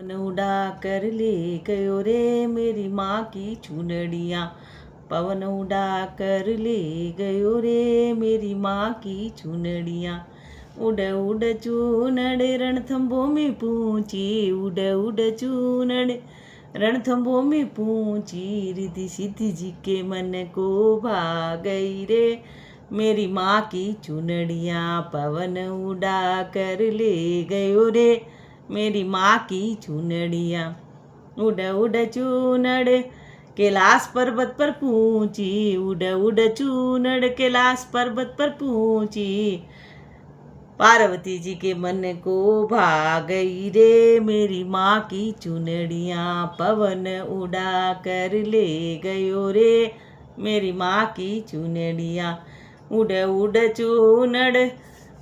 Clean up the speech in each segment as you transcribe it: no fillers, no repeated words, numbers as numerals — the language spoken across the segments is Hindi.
पवन उड़ा कर ले गयो रे मेरी माँ की चुनड़िया। पवन उड़ा कर ले गयो रे मेरी माँ की चुनड़िया। उड़ उड़ चूनड़े रणथंभों में पूछी, उड़ उड़ चूनड़े रणथंभों में पूछी, रिद्धि सिद्धि जी के मन को भा गई रे मेरी माँ की चुनड़िया। पवन उड़ा कर ले गयो रे मेरी माँ की चुनड़िया। उड़ उड़ चूनड़ कैलाश पर्वत पर पूछी, उड़ उड़ चूनड़ कैलाश पर्वत पर पूछी, पार्वती जी के मन को भा गई रे मेरी माँ की चुनड़िया। पवन उड़ा कर ले गयो रे मेरी माँ की चुनड़िया। उड़ उड़ चूनड़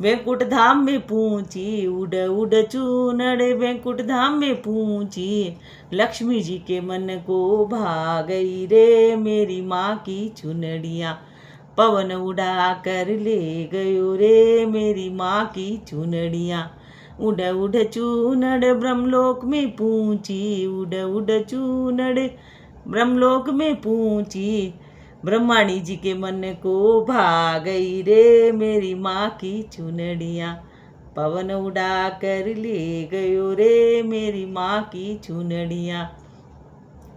वैकुंठ धाम में पूछी, उड़ उड़ चूनड़ वैकुंठ धाम में पूछी, लक्ष्मी जी के मन को भा गई रे मेरी माँ की चुनड़िया। पवन उड़ा कर ले गयो रे मेरी माँ की चुनड़िया। उड़ उड़ चूनड़ ब्रह्मलोक में पूछी, उड़ उड़ चूनड़ ब्रह्मलोक में पूछी, ब्रह्माणी जी के मन को भा गई रे मेरी माँ की चुनड़िया। पवन उड़ा कर ले गयो रे मेरी माँ की चुनड़िया।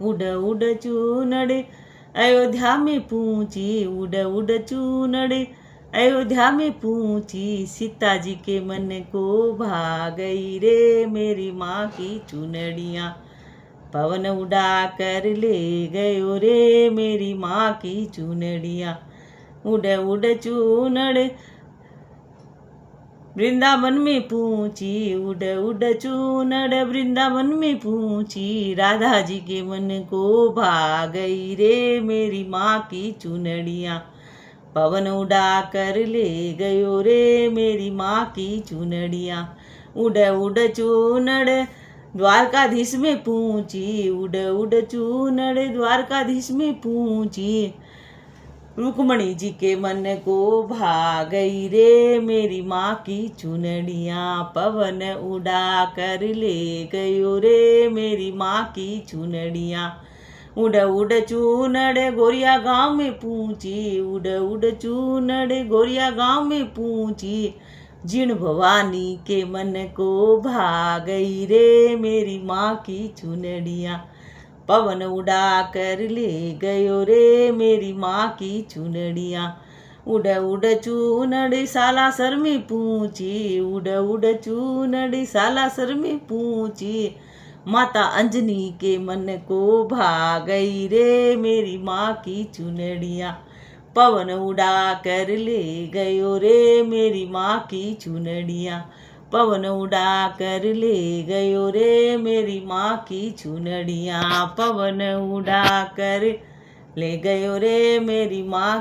उड़ उड़ चूनड़ अयोध्या में पूछी, उड़ उड़ चूनड़ अयोध्या में पूछी, सीता जी के मन को भा गई रे मेरी माँ की चुनड़िया। पवन उड़ा कर ले गयो रे मेरी माँ की चुनड़िया। उड़ उड़ चूनड़ वृंदावन में पूछी, उड़ उड़ चूनड़ वृंदावन में पूछी, राधा जी के मन को भा गई रे मेरी माँ की चुनड़िया। पवन उड़ा कर ले गयो रे मेरी माँ की चुनड़िया। उड़ उड़ चूनड़ द्वारकाधीश में पूछी, उड़ उड़ चूनड़ द्वारकाधीश में पूछी, रुक्मणी जी के मन को भा गई रे मेरी माँ की चुनड़िया। पवन उड़ा कर ले गयो रे मेरी माँ की चुनड़िया। उड़ उड़ चूनड़ गोरिया गाँव में पूछी, उड़ उड़ चूनड़ गोरिया गाँव में पूछी, जिन भवानी के मन को भा गई रे मेरी माँ की चुनड़िया। पवन उड़ा कर ले गयो रे मेरी माँ की चुनड़िया। उड़ उड़ चूनड़ सालासर में पूछी, उड़ उड़ चूनड़ सालासर में पूछी, माता अंजनी के मन को भा गई रे मेरी माँ की चुनड़िया। पवन उड़ा कर ले गयो रे मेरी माँ की चुनड़िया। पवन उड़ा कर ले गयो रे मेरी माँ की चुनड़िया। पवन उड़ा कर ले गयो रे मेरी माँ